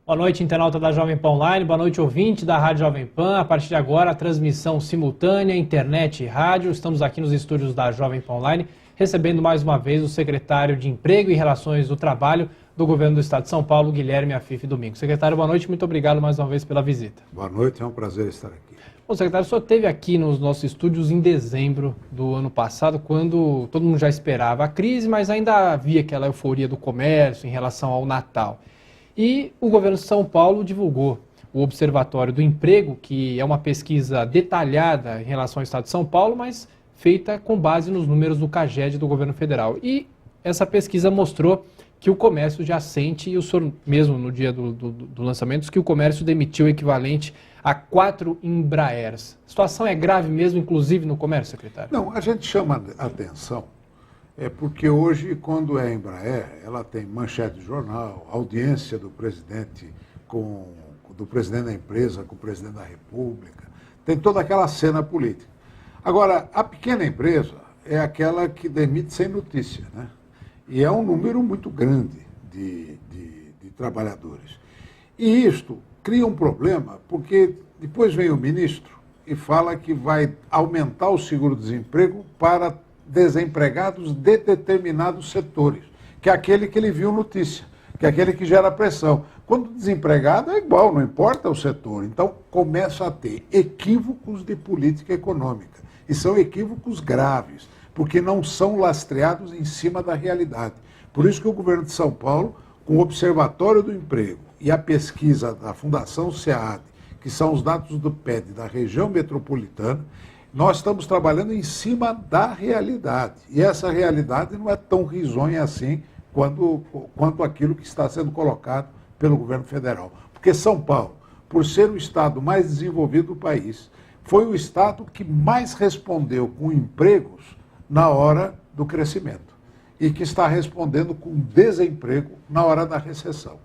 Boa noite, internauta da Jovem Pan Online, boa noite, ouvinte da Rádio Jovem Pan. A partir de agora, a transmissão simultânea, internet e rádio. Estamos aqui nos estúdios da Jovem Pan Online, recebendo mais uma vez o secretário de Emprego e Relações do Trabalho do Governo do Estado de São Paulo, Guilherme Afife Domingos. Secretário, boa noite, muito obrigado mais uma vez pela visita. Boa noite, é um prazer estar aqui. Bom, secretário, o senhor esteve aqui nos nossos estúdios em dezembro do ano passado, quando todo mundo já esperava a crise, mas ainda havia aquela euforia do comércio em relação ao Natal. E o governo de São Paulo divulgou o Observatório do Emprego, que é uma pesquisa detalhada em relação ao Estado de São Paulo, mas feita com base nos números do CAGED do governo federal. E essa pesquisa mostrou que o comércio já sente, e o senhor mesmo no dia do lançamento, que o comércio demitiu o equivalente a 4 Embraers. A situação é grave mesmo, inclusive no comércio, secretário? Não, a gente chama atenção, porque hoje, quando é Embraer, ela tem manchete de jornal, audiência do presidente da empresa com o presidente da República, tem toda aquela cena política. Agora, a pequena empresa é aquela que demite sem notícia, né? E é um número muito grande de trabalhadores. E isto cria um problema, porque depois vem o ministro e fala que vai aumentar o seguro-desemprego para desempregados de determinados setores, que é aquele que ele viu notícia, que é aquele que gera pressão. Quando desempregado é igual, não importa o setor. Então começa a ter equívocos de política econômica. E são equívocos graves, porque não são lastreados em cima da realidade. Por isso que o governo de São Paulo, com o Observatório do Emprego e a pesquisa da Fundação SEAD, que são os dados do PED da região metropolitana, nós estamos trabalhando em cima da realidade. E essa realidade não é tão risonha assim quanto aquilo que está sendo colocado pelo governo federal. Porque São Paulo, por ser o estado mais desenvolvido do país, foi o estado que mais respondeu com empregos na hora do crescimento e que está respondendo com desemprego na hora da recessão.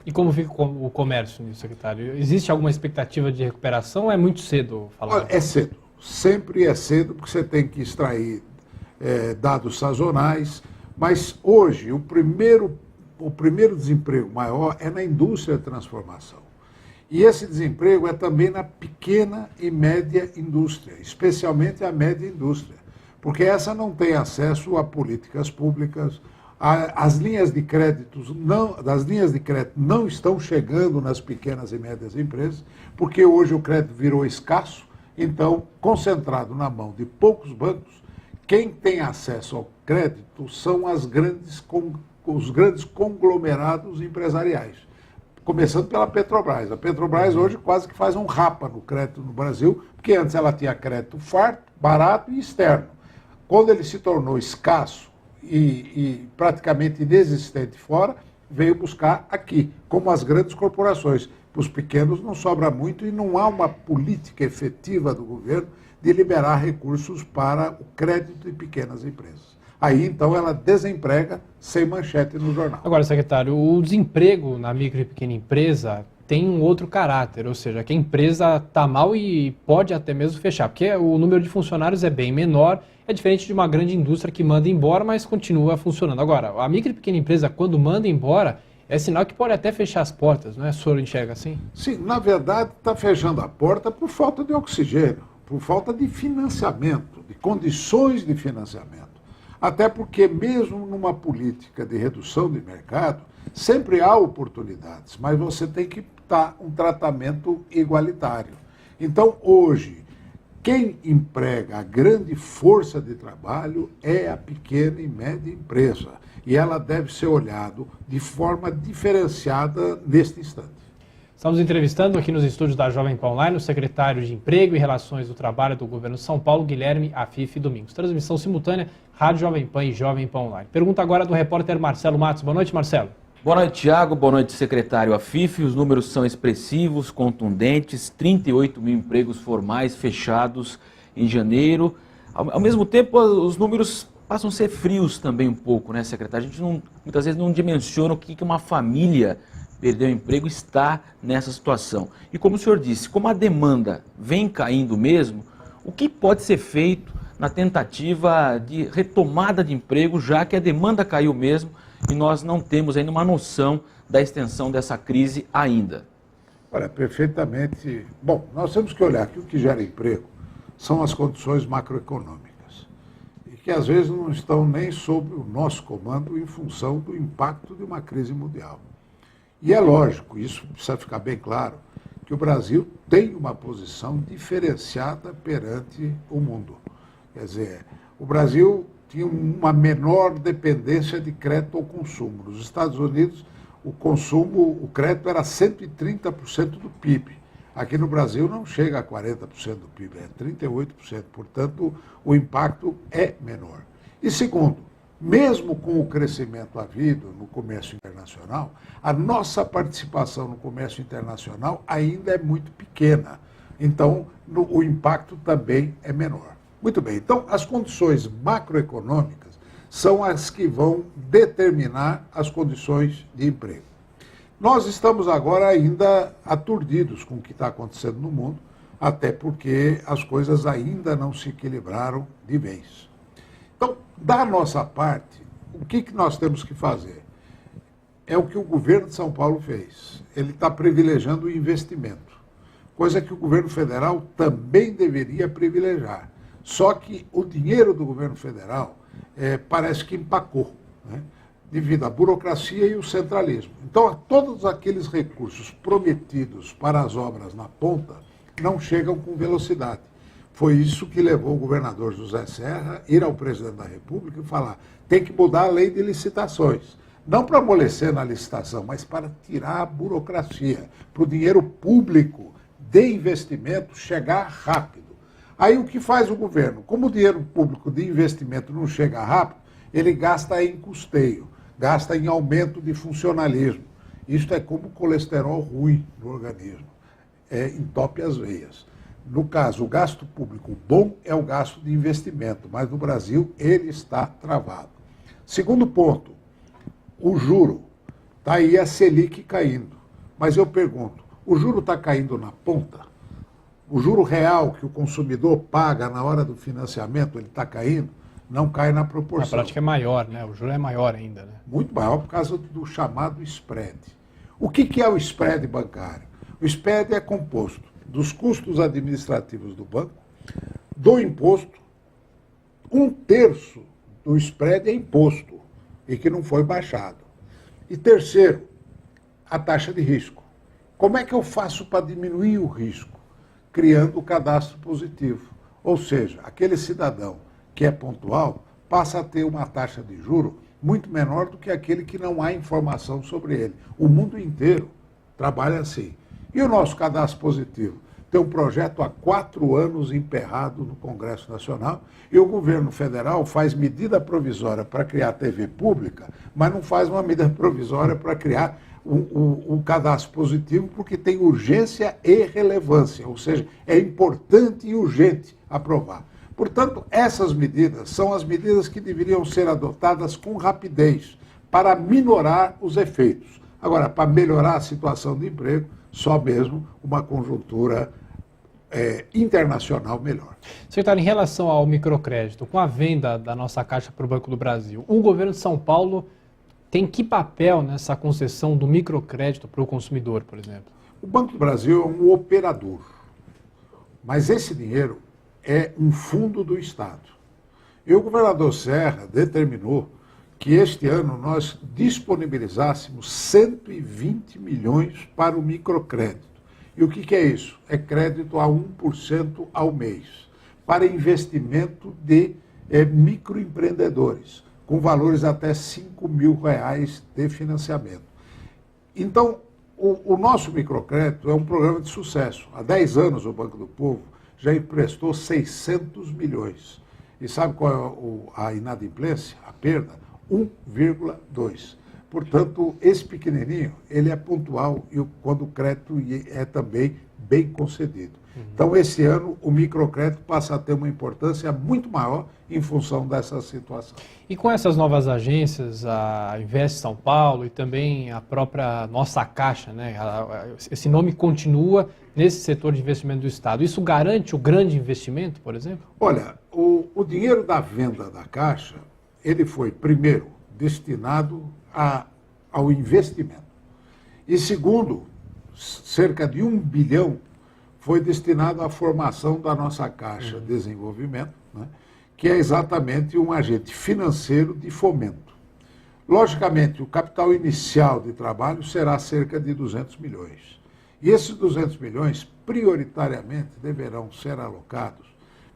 E como fica o comércio nisso, secretário? Existe alguma expectativa de recuperação ou é muito cedo falar? Olha, é cedo. Sempre é cedo, porque você tem que extrair dados sazonais, mas hoje o primeiro desemprego maior é na indústria de transformação. E esse desemprego é também na pequena e média indústria, especialmente a média indústria, porque essa não tem acesso a políticas públicas, as linhas de crédito não estão chegando nas pequenas e médias empresas, porque hoje o crédito virou escasso. Então, concentrado na mão de poucos bancos, quem tem acesso ao crédito são os grandes conglomerados empresariais. Começando pela Petrobras. A Petrobras hoje quase que faz um rapa no crédito no Brasil, porque antes ela tinha crédito farto, barato e externo. Quando ele se tornou escasso e praticamente inexistente fora, veio buscar aqui, como as grandes corporações. Para os pequenos não sobra muito e não há uma política efetiva do governo de liberar recursos para o crédito de pequenas empresas. Aí, então, ela desemprega sem manchete no jornal. Agora, secretário, o desemprego na micro e pequena empresa tem um outro caráter, ou seja, que a empresa está mal e pode até mesmo fechar, porque o número de funcionários é bem menor, é diferente de uma grande indústria que manda embora, mas continua funcionando. Agora, a micro e pequena empresa, quando manda embora, é sinal que pode até fechar as portas, não é? O senhor enxerga assim? Sim, na verdade está fechando a porta por falta de oxigênio, por falta de financiamento, de condições de financiamento. Até porque mesmo numa política de redução de mercado, sempre há oportunidades, mas você tem que dar um tratamento igualitário. Então hoje, quem emprega a grande força de trabalho é a pequena e média empresa. E ela deve ser olhada de forma diferenciada neste instante. Estamos entrevistando aqui nos estúdios da Jovem Pan Online o secretário de Emprego e Relações do Trabalho do Governo de São Paulo, Guilherme Afife Domingos. Transmissão simultânea, Rádio Jovem Pan e Jovem Pan Online. Pergunta agora do repórter Marcelo Matos. Boa noite, Marcelo. Boa noite, Thiago. Boa noite, secretário Afife. Os números são expressivos, contundentes, 38 mil empregos formais fechados em janeiro. Ao mesmo tempo, os números passam a ser frios também um pouco, né, secretário? A gente muitas vezes não dimensiona o que uma família perdeu o emprego está nessa situação. E como o senhor disse, como a demanda vem caindo mesmo, o que pode ser feito na tentativa de retomada de emprego, já que a demanda caiu mesmo e nós não temos ainda uma noção da extensão dessa crise ainda? Olha, perfeitamente. Bom, nós temos que olhar que o que gera emprego são as condições macroeconômicas, e que às vezes não estão nem sob o nosso comando em função do impacto de uma crise mundial. E é lógico, isso precisa ficar bem claro, que o Brasil tem uma posição diferenciada perante o mundo. Quer dizer, o Brasil tinha uma menor dependência de crédito ao consumo. Nos Estados Unidos, o consumo, o crédito era 130% do PIB. Aqui no Brasil não chega a 40% do PIB, é 38%. Portanto, o impacto é menor. E segundo, mesmo com o crescimento havido no comércio internacional, a nossa participação no comércio internacional ainda é muito pequena. Então, o impacto também é menor. Muito bem, então as condições macroeconômicas são as que vão determinar as condições de emprego. Nós estamos agora ainda aturdidos com o que está acontecendo no mundo, até porque as coisas ainda não se equilibraram de vez. Então, da nossa parte, o que nós temos que fazer? É o que o governo de São Paulo fez. Ele está privilegiando o investimento, coisa que o governo federal também deveria privilegiar. Só que o dinheiro do governo federal parece que empacou, né, devido à burocracia e o centralismo. Então, todos aqueles recursos prometidos para as obras na ponta não chegam com velocidade. Foi isso que levou o governador José Serra a ir ao presidente da República e falar: tem que mudar a lei de licitações. Não para amolecer na licitação, mas para tirar a burocracia, para o dinheiro público de investimento chegar rápido. Aí o que faz o governo? Como o dinheiro público de investimento não chega rápido, ele gasta em custeio, gasta em aumento de funcionalismo. Isto é como colesterol ruim no organismo, entope as veias. No caso, o gasto público bom é o gasto de investimento, mas no Brasil ele está travado. Segundo ponto, o juro. Está aí a Selic caindo. Mas eu pergunto, o juro está caindo na ponta? O juro real que o consumidor paga na hora do financiamento, ele está caindo? Não cai na proporção. Na prática é maior, né? O juro é maior ainda, né? Muito maior por causa do chamado spread. O que é o spread bancário? O spread é composto dos custos administrativos do banco, do imposto. 1/3 do spread é imposto e que não foi baixado. E terceiro, a taxa de risco. Como é que eu faço para diminuir o risco? Criando o cadastro positivo. Ou seja, aquele cidadão que é pontual passa a ter uma taxa de juro muito menor do que aquele que não há informação sobre ele. O mundo inteiro trabalha assim. E o nosso cadastro positivo? Tem um projeto há 4 anos emperrado no Congresso Nacional e o governo federal faz medida provisória para criar TV pública, mas não faz uma medida provisória para criar um cadastro positivo, porque tem urgência e relevância, ou seja, é importante e urgente aprovar. Portanto, essas medidas são as medidas que deveriam ser adotadas com rapidez para minorar os efeitos. Agora, para melhorar a situação de emprego, só mesmo uma conjuntura internacional melhor. Secretário, em relação ao microcrédito, com a venda da nossa Caixa para o Banco do Brasil, o governo de São Paulo tem que papel nessa concessão do microcrédito para o consumidor, por exemplo? O Banco do Brasil é um operador, mas esse dinheiro é um fundo do Estado. E o governador Serra determinou que este ano nós disponibilizássemos 120 milhões para o microcrédito. E o que é isso? É crédito a 1% ao mês, para investimento de microempreendedores, com valores até R$5 mil de financiamento. Então, o nosso microcrédito é um programa de sucesso. Há 10 anos o Banco do Povo já emprestou 600 milhões. E sabe qual é a inadimplência, a perda? 1,2. Portanto, esse pequenininho, ele é pontual e quando o crédito é também bem concedido. Então, esse ano, o microcrédito passa a ter uma importância muito maior em função dessa situação. E com essas novas agências, a Invest São Paulo e também a própria nossa Caixa, né? Esse nome continua nesse setor de investimento do Estado. Isso garante o grande investimento, por exemplo? Olha, o dinheiro da venda da Caixa, ele foi, primeiro, destinado ao investimento. E segundo, cerca de 1 bilhão foi destinado à formação da nossa Caixa de Desenvolvimento, né, que é exatamente um agente financeiro de fomento. Logicamente, o capital inicial de trabalho será cerca de 200 milhões. E esses 200 milhões, prioritariamente, deverão ser alocados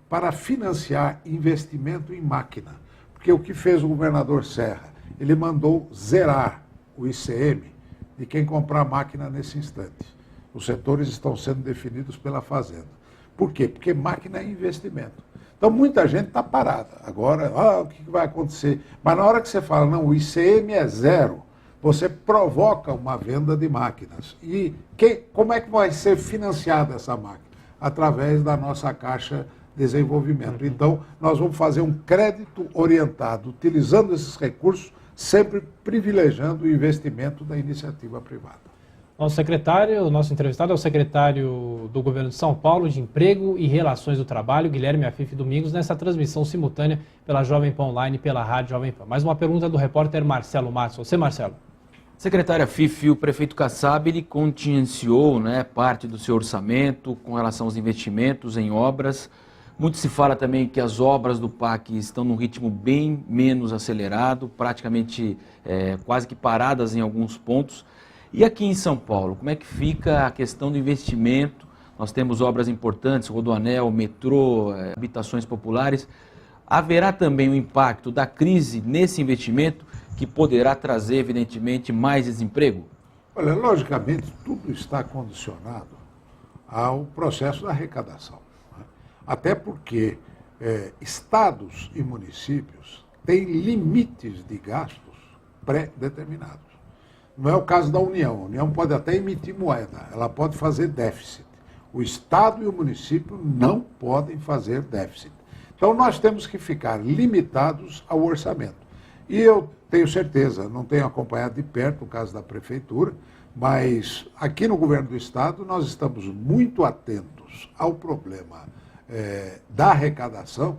para financiar investimento em máquina. Porque o que fez o governador Serra? Ele mandou zerar o ICM de quem comprar máquina nesse instante. Os setores estão sendo definidos pela Fazenda. Por quê? Porque máquina é investimento. Então, muita gente está parada. Agora, o que vai acontecer? Mas na hora que você fala, não, o ICM é zero, você provoca uma venda de máquinas. E como é que vai ser financiada essa máquina? Através da nossa Caixa de Desenvolvimento. Então, nós vamos fazer um crédito orientado, utilizando esses recursos, sempre privilegiando o investimento da iniciativa privada. Nosso entrevistado é o secretário do Governo de São Paulo de Emprego e Relações do Trabalho, Guilherme Afife Domingos, nessa transmissão simultânea pela Jovem Pan Online e pela Rádio Jovem Pan. Mais uma pergunta do repórter Marcelo Matos. Você, Marcelo? Secretário Afife, o prefeito Kassab, ele contingenciou, né, parte do seu orçamento com relação aos investimentos em obras. Muito se fala também que as obras do PAC estão num ritmo bem menos acelerado, praticamente quase que paradas em alguns pontos. E aqui em São Paulo, como é que fica a questão do investimento? Nós temos obras importantes, Rodoanel, metrô, habitações populares. Haverá também um impacto da crise nesse investimento que poderá trazer, evidentemente, mais desemprego? Olha, logicamente, tudo está condicionado ao processo da arrecadação. Né? Até porque estados e municípios têm limites de gastos pré-determinados. Não é o caso da União. A União pode até emitir moeda, ela pode fazer déficit. O Estado e o município não podem fazer déficit. Então, nós temos que ficar limitados ao orçamento. E eu tenho certeza, não tenho acompanhado de perto o caso da Prefeitura, mas aqui no Governo do Estado nós estamos muito atentos ao problema da arrecadação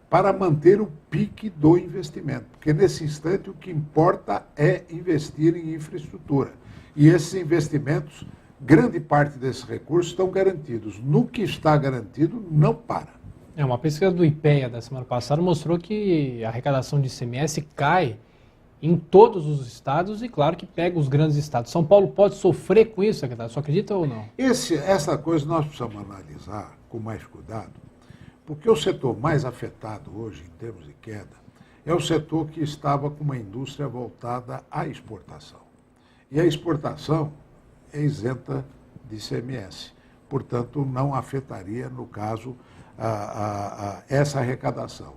para manter o pique do investimento. Porque nesse instante o que importa é investir em infraestrutura. E esses investimentos, grande parte desses recursos estão garantidos. No que está garantido, não para. Uma pesquisa do IPEA da semana passada mostrou que a arrecadação de ICMS cai em todos os estados e, claro, que pega os grandes estados. São Paulo pode sofrer com isso, secretário? Só acredita ou não? Essa coisa nós precisamos analisar com mais cuidado, porque o setor mais afetado hoje, em termos de queda, é o setor que estava com uma indústria voltada à exportação. E a exportação é isenta de ICMS. Portanto, não afetaria, no caso, essa arrecadação.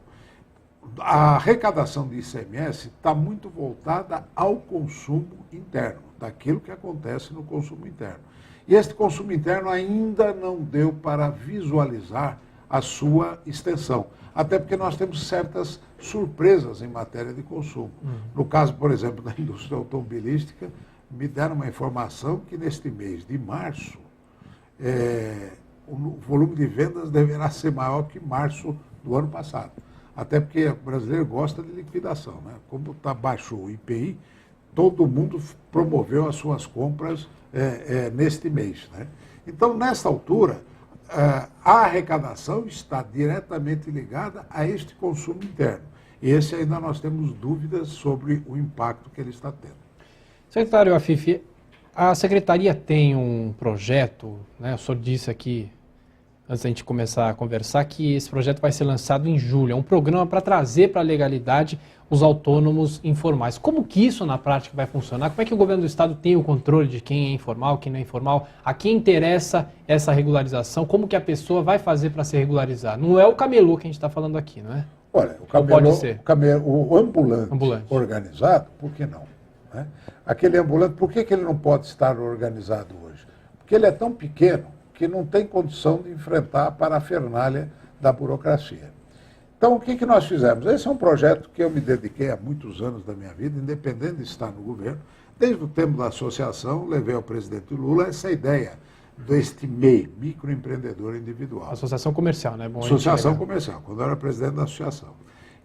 A arrecadação de ICMS está muito voltada ao consumo interno, daquilo que acontece no consumo interno. E este consumo interno ainda não deu para visualizar a sua extensão. Até porque nós temos certas surpresas em matéria de consumo. No caso, por exemplo, da indústria automobilística, me deram uma informação que neste mês de março, o volume de vendas deverá ser maior que março do ano passado. Até porque o brasileiro gosta de liquidação, né? Como baixou o IPI, todo mundo promoveu as suas compras neste mês, né? Então, nessa altura, a arrecadação está diretamente ligada a este consumo interno. E esse ainda nós temos dúvidas sobre o impacto que ele está tendo. Secretário Afife, a Secretaria tem um projeto, né? O senhor disse aqui, antes da gente começar a conversar, que esse projeto vai ser lançado em julho. É um programa para trazer para a legalidade os autônomos informais. Como que isso na prática vai funcionar? Como é que o governo do estado tem o controle de quem é informal, quem não é informal? A quem interessa essa regularização? Como que a pessoa vai fazer para se regularizar? Não é o camelô que a gente está falando aqui, não é? Olha, o ambulante organizado, por que não? Né? Aquele ambulante, por que ele não pode estar organizado hoje? Porque ele é tão pequeno que não tem condição de enfrentar a parafernália da burocracia. Então, o que nós fizemos? Esse é um projeto que eu me dediquei há muitos anos da minha vida, independente de estar no governo. Desde o tempo da associação, levei ao presidente Lula essa ideia deste MEI, microempreendedor individual. Associação comercial, né? Associação comercial, quando eu era presidente da associação.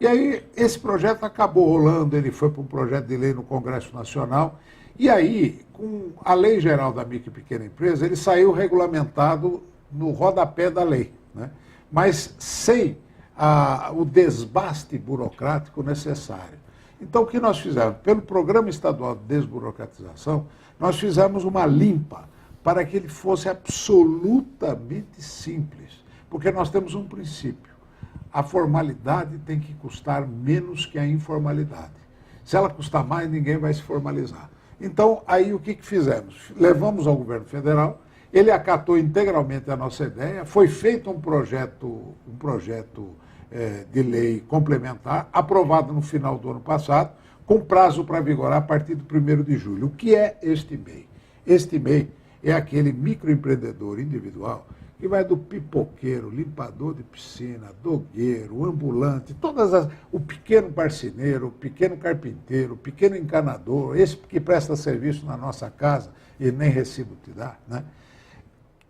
E aí, esse projeto acabou rolando, ele foi para um projeto de lei no Congresso Nacional, E aí, com a Lei Geral da Micro e Pequena Empresa, ele saiu regulamentado no rodapé da lei, né? Mas sem o desbaste burocrático necessário. Então, o que nós fizemos? Pelo Programa Estadual de Desburocratização, nós fizemos uma limpa para que ele fosse absolutamente simples, porque nós temos um princípio: a formalidade tem que custar menos que a informalidade. Se ela custar mais, ninguém vai se formalizar. Então, aí o que fizemos? Levamos ao governo federal, ele acatou integralmente a nossa ideia, foi feito um projeto de lei complementar, aprovado no final do ano passado, com prazo para vigorar a partir do 1º de julho. O que é este MEI? Este MEI é aquele microempreendedor individual que vai do pipoqueiro, limpador de piscina, dogueiro, ambulante, o pequeno marceneiro, o pequeno carpinteiro, o pequeno encanador, esse que presta serviço na nossa casa e nem recibo te dá, né?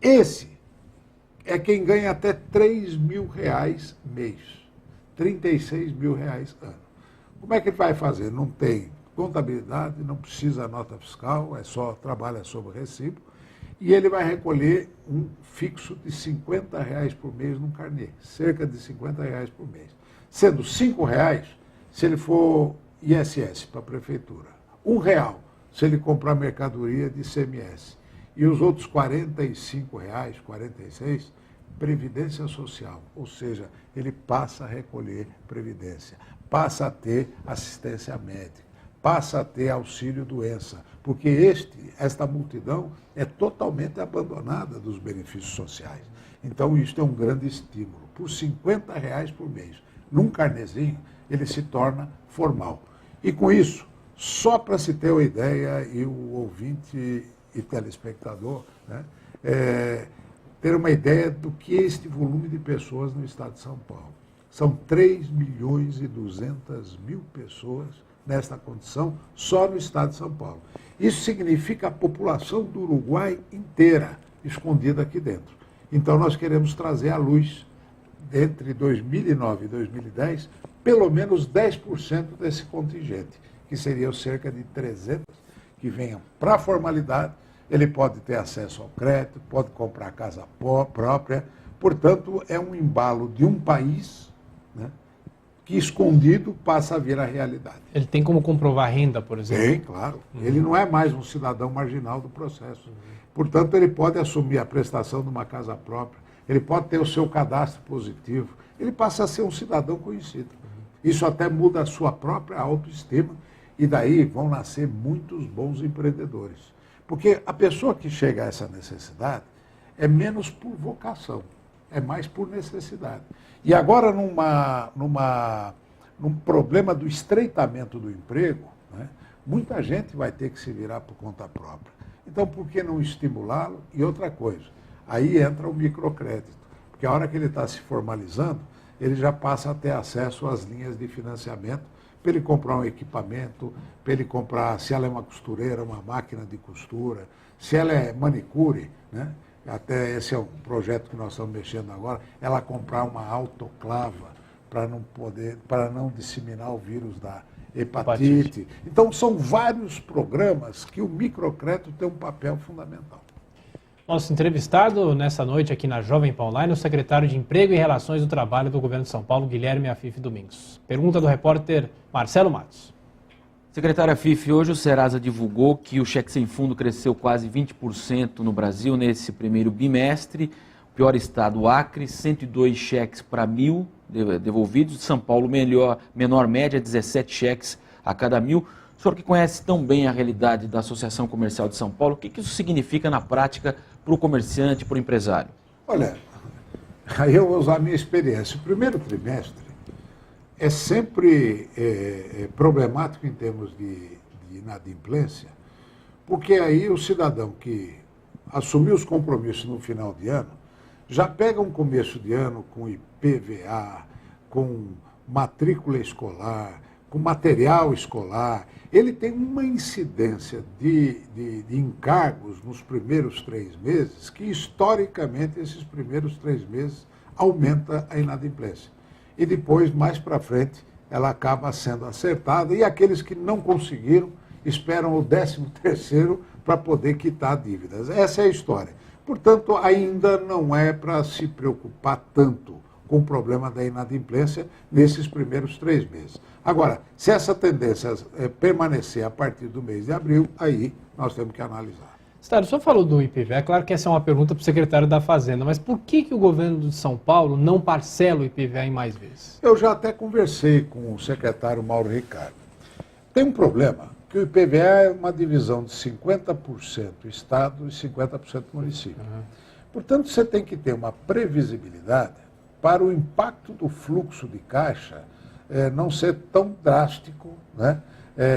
Esse é quem ganha até R$3.000 mês, R$36.000 ano. Como é que ele vai fazer? Não tem contabilidade, não precisa nota fiscal, trabalha sob recibo, e ele vai recolher um fixo de R$50 por mês num carnê, cerca de R$50 por mês. Sendo R$5 se ele for ISS para a prefeitura, R$1 se ele comprar mercadoria de ICMS, e os outros R$45, R$46, Previdência Social, ou seja, ele passa a recolher Previdência, passa a ter assistência médica, passa a ter auxílio-doença, porque esta multidão é totalmente abandonada dos benefícios sociais. Então, isso é um grande estímulo. Por R$50 por mês, num carnezinho, ele se torna formal. E com isso, só para se ter uma ideia, e o ouvinte e telespectador, né, ter uma ideia do que é este volume de pessoas no estado de São Paulo. São 3.200.000 pessoas nesta condição só no estado de São Paulo. Isso significa a população do Uruguai inteira escondida aqui dentro. Então nós queremos trazer à luz, entre 2009 e 2010, pelo menos 10% desse contingente, que seriam cerca de 300 que venham para a formalidade. Ele pode ter acesso ao crédito, pode comprar casa própria. Portanto, é um embalo de um país, né, que escondido passa a vir a realidade. Ele tem como comprovar renda, por exemplo? Tem, claro. Ele não é mais um cidadão marginal do processo. Portanto, ele pode assumir a prestação de uma casa própria, ele pode ter o seu cadastro positivo, ele passa a ser um cidadão conhecido. Isso até muda a sua própria autoestima e daí vão nascer muitos bons empreendedores. Porque a pessoa que chega a essa necessidade é menos por vocação, é mais por necessidade. E agora, num problema do estreitamento do emprego, né, muita gente vai ter que se virar por conta própria. Então, por que não estimulá-lo? E outra coisa, aí entra o microcrédito, porque a hora que ele está se formalizando, ele já passa a ter acesso às linhas de financiamento, para ele comprar um equipamento, para ele comprar, se ela é uma costureira, uma máquina de costura, se ela é manicure, né? Até esse é um projeto que nós estamos mexendo agora, ela comprar uma autoclava para não disseminar o vírus da hepatite. Então são vários programas que o microcrédito tem um papel fundamental. Nosso entrevistado nessa noite aqui na Jovem Pan Online, o secretário de Emprego e Relações do Trabalho do Governo de São Paulo, Guilherme Afife Domingos. Pergunta do repórter Marcelo Matos. Secretário Afife, hoje o Serasa divulgou que o cheque sem fundo cresceu quase 20% no Brasil nesse primeiro bimestre. O pior estado, o Acre, 102 cheques para 1.000 devolvidos. São Paulo, menor média, 17 cheques a cada 1.000. O senhor que conhece tão bem a realidade da Associação Comercial de São Paulo, o que isso significa na prática para o comerciante, para o empresário? Olha, aí eu vou usar a minha experiência. O primeiro trimestre é sempre problemático em termos de inadimplência, porque aí o cidadão que assumiu os compromissos no final de ano, já pega um começo de ano com IPVA, com matrícula escolar, com material escolar, ele tem uma incidência de encargos nos primeiros 3 meses, que historicamente esses primeiros 3 meses aumenta a inadimplência. E depois, mais para frente, ela acaba sendo acertada e aqueles que não conseguiram, esperam o 13º para poder quitar dívidas. Essa é a história. Portanto, ainda não é para se preocupar tanto com o problema da inadimplência nesses primeiros 3 meses. Agora, se essa tendência permanecer a partir do mês de abril, aí nós temos que analisar. Secretário, o senhor falou do IPVA, é claro que essa é uma pergunta para o secretário da Fazenda, mas por que o governo de São Paulo não parcela o IPVA em mais vezes? Eu já até conversei com o secretário Mauro Ricardo. Tem um problema, que o IPVA é uma divisão de 50% Estado e 50% município. Portanto, você tem que ter uma previsibilidade para o impacto do fluxo de caixa não ser tão drástico, né?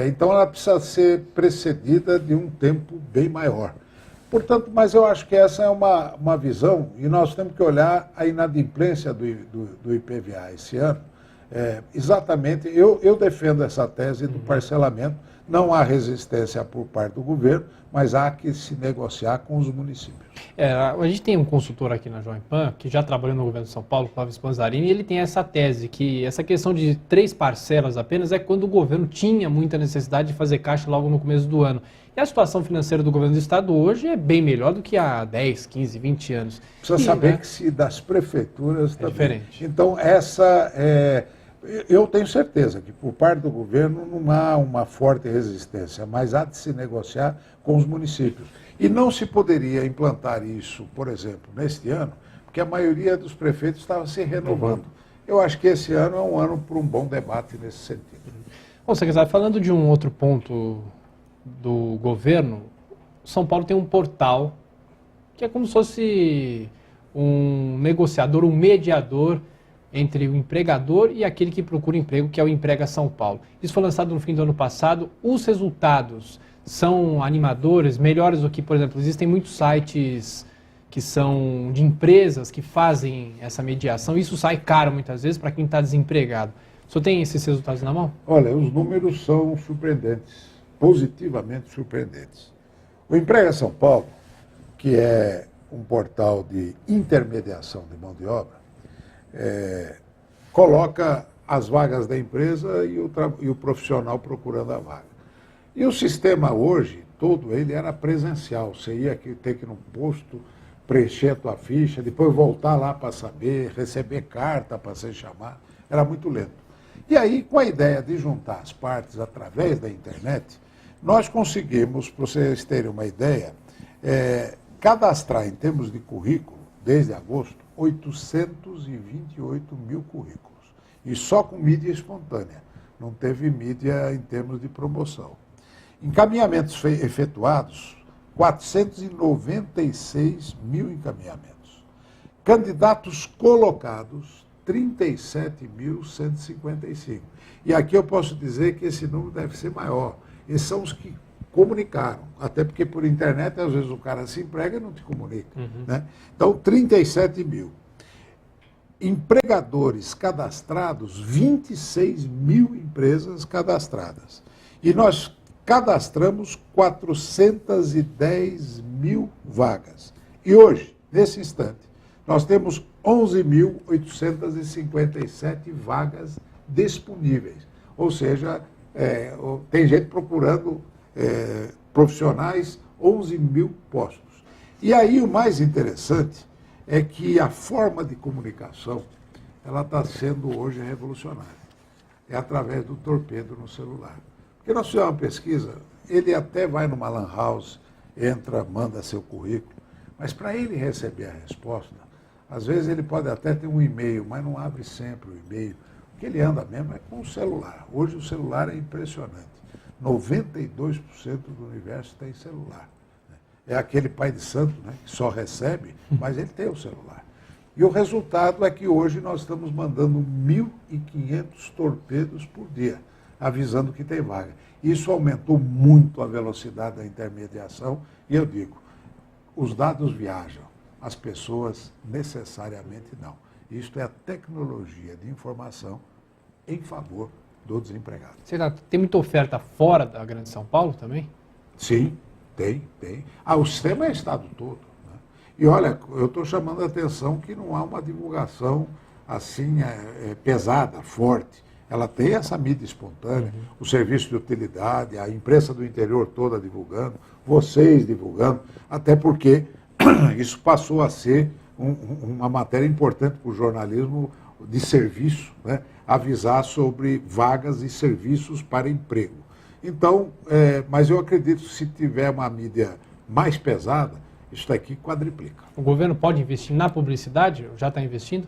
Então ela precisa ser precedida de um tempo bem maior. Portanto, mas eu acho que essa é uma visão, e nós temos que olhar a inadimplência do IPVA esse ano. Exatamente, eu defendo essa tese do parcelamento, não há resistência por parte do governo, mas há que se negociar com os municípios. A gente tem um consultor aqui na Jovem Pan, que já trabalhou no governo de São Paulo, Clóvis Panzarini, e ele tem essa tese, que essa questão de 3 parcelas apenas é quando o governo tinha muita necessidade de fazer caixa logo no começo do ano. E a situação financeira do governo do Estado hoje é bem melhor do que há 10, 15, 20 anos. Precisa saber que se das prefeituras também. Diferente. Então, eu tenho certeza que por parte do governo não há uma forte resistência, mas há de se negociar com os municípios. E não se poderia implantar isso, por exemplo, neste ano, porque a maioria dos prefeitos estava se renovando. Eu acho que esse ano é um ano para um bom debate nesse sentido. Bom, secretário, falando de um outro ponto do governo, São Paulo tem um portal que é como se fosse um negociador, um mediador entre o empregador e aquele que procura emprego, que é o Emprega São Paulo. Isso foi lançado no fim do ano passado. Os resultados são animadores, melhores do que, por exemplo, existem muitos sites que são de empresas que fazem essa mediação. Isso sai caro muitas vezes para quem está desempregado. O senhor tem esses resultados na mão? Olha, os números são surpreendentes, positivamente surpreendentes. O Emprega São Paulo, que é um portal de intermediação de mão de obra, coloca as vagas da empresa e o profissional procurando a vaga. E o sistema hoje, todo ele era presencial. Você ia ter que ir no posto, preencher a tua ficha, depois voltar lá para saber, receber carta para ser chamado. Era muito lento. E aí, com a ideia de juntar as partes através da internet, nós conseguimos, para vocês terem uma ideia, cadastrar em termos de currículo, desde agosto, 828 mil currículos. E só com mídia espontânea. Não teve mídia em termos de promoção. Encaminhamentos efetuados, 496 mil encaminhamentos. Candidatos colocados, 37.155. E aqui eu posso dizer que esse número deve ser maior. Esses são os que comunicaram, até porque por internet às vezes o cara se emprega e não te comunica. Né? Então, 37 mil. Empregadores cadastrados, 26 mil empresas cadastradas. E nós cadastramos 410 mil vagas. E hoje, nesse instante, nós temos 11.857 vagas disponíveis. Ou seja, tem gente procurando profissionais, 11 mil postos. E aí o mais interessante é que a forma de comunicação, ela está sendo hoje revolucionária. É através do torpedo no celular. Porque nós fizemos uma pesquisa, ele até vai numa lan house, entra, manda seu currículo, mas para ele receber a resposta, às vezes ele pode até ter um e-mail, mas não abre sempre o e-mail. O que ele anda mesmo é com o celular. Hoje o celular é impressionante. 92% do universo tem celular. É aquele pai de santo, né, que só recebe, mas ele tem o celular. E o resultado é que hoje nós estamos mandando 1.500 torpedos por dia, avisando que tem vaga. Isso aumentou muito a velocidade da intermediação e eu digo, os dados viajam, as pessoas necessariamente não. Isto é a tecnologia de informação em favor do desempregado. Tem muita oferta fora da Grande São Paulo também? Sim, tem. O sistema é estado todo. Né? E olha, eu estou chamando a atenção que não há uma divulgação assim pesada, forte. Ela tem essa mídia espontânea, o serviço de utilidade, a imprensa do interior toda divulgando, vocês divulgando, até porque isso passou a ser uma matéria importante para o jornalismo de serviço, né? Avisar sobre vagas e serviços para emprego. Então, mas eu acredito que se tiver uma mídia mais pesada, isso daqui quadriplica. O governo pode investir na publicidade? Já está investindo?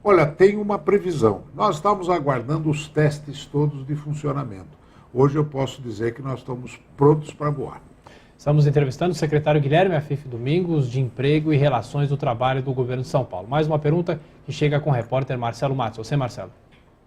Olha, tem uma previsão. Nós estamos aguardando os testes todos de funcionamento. Hoje eu posso dizer que nós estamos prontos para voar. Estamos entrevistando o secretário Guilherme Afif Domingos, de Emprego e Relações do Trabalho do governo de São Paulo. Mais uma pergunta que chega com o repórter Marcelo Matos. Você, Marcelo.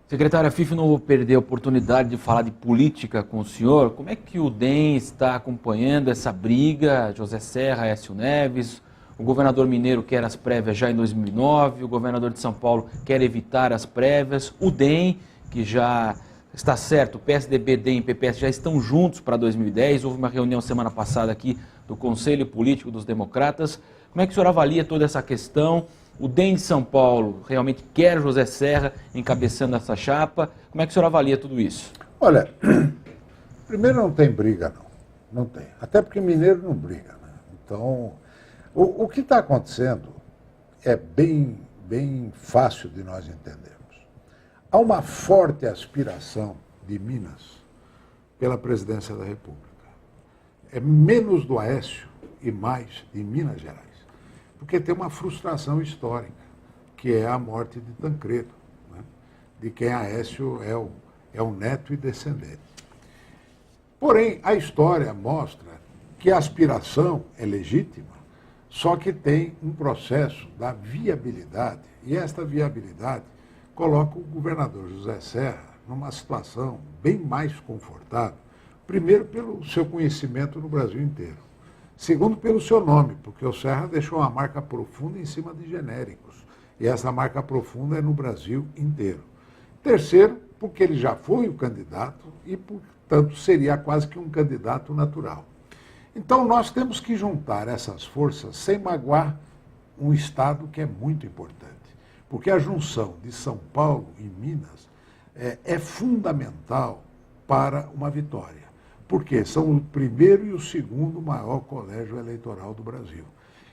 Secretário Afif, não vou perder a oportunidade de falar de política com o senhor. Como é que o DEM está acompanhando essa briga? José Serra, Aécio Neves, o governador mineiro quer as prévias já em 2009, o governador de São Paulo quer evitar as prévias, o DEM, que já está certo, PSDB, DEM e PPS já estão juntos para 2010, houve uma reunião semana passada aqui do Conselho Político dos Democratas. Como é que o senhor avalia toda essa questão? O DEM de São Paulo realmente quer José Serra encabeçando essa chapa. Como é que o senhor avalia tudo isso? Olha, primeiro não tem briga, não. Não tem. Até porque mineiro não briga, né? Então, o que está acontecendo é bem fácil de nós entendermos. Há uma forte aspiração de Minas pela presidência da República. É menos do Aécio e mais de Minas Gerais. Porque tem uma frustração histórica, que é a morte de Tancredo, né? De quem Aécio é o neto e descendente. Porém, a história mostra que a aspiração é legítima, só que tem um processo da viabilidade, e esta viabilidade coloca o governador José Serra numa situação bem mais confortável, primeiro pelo seu conhecimento no Brasil inteiro, segundo pelo seu nome, porque o Serra deixou uma marca profunda em cima de genéricos, e essa marca profunda é no Brasil inteiro. Terceiro, porque ele já foi o candidato e, portanto, seria quase que um candidato natural. Então, nós temos que juntar essas forças sem magoar um Estado que é muito importante. Porque a junção de São Paulo e Minas é fundamental para uma vitória. Porque são o primeiro e o segundo maior colégio eleitoral do Brasil.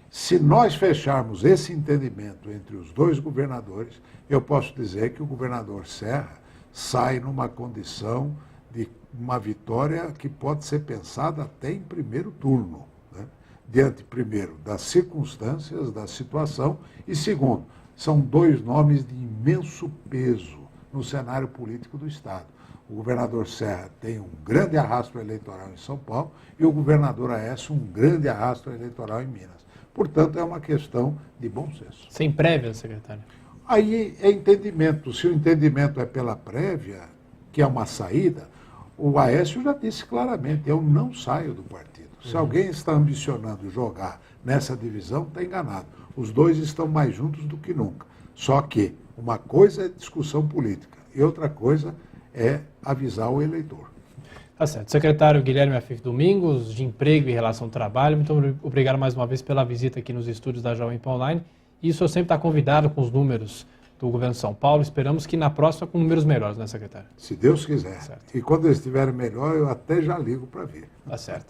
Se nós fecharmos esse entendimento entre os dois governadores, eu posso dizer que o governador Serra sai numa condição de uma vitória que pode ser pensada até em primeiro turno, né? Diante, primeiro, das circunstâncias, da situação, e segundo, são dois nomes de imenso peso no cenário político do Estado. O governador Serra tem um grande arrasto eleitoral em São Paulo e o governador Aécio um grande arrasto eleitoral em Minas. Portanto, é uma questão de bom senso. Sem prévia, secretário? Aí é entendimento. Se o entendimento é pela prévia, que é uma saída, o Aécio já disse claramente, eu não saio do partido. Se alguém está ambicionando jogar nessa divisão, está enganado. Os dois estão mais juntos do que nunca. Só que uma coisa é discussão política e outra coisa é avisar o eleitor. Tá certo. Secretário Guilherme Afif Domingos, de Emprego e Relação ao Trabalho, muito obrigado mais uma vez pela visita aqui nos estúdios da Jovem Pan Online. E o senhor sempre está convidado com os números do governo de São Paulo. Esperamos que na próxima com números melhores, né, secretário? Se Deus quiser. Certo. E quando eles estiverem melhor, eu até já ligo para ver. Tá certo.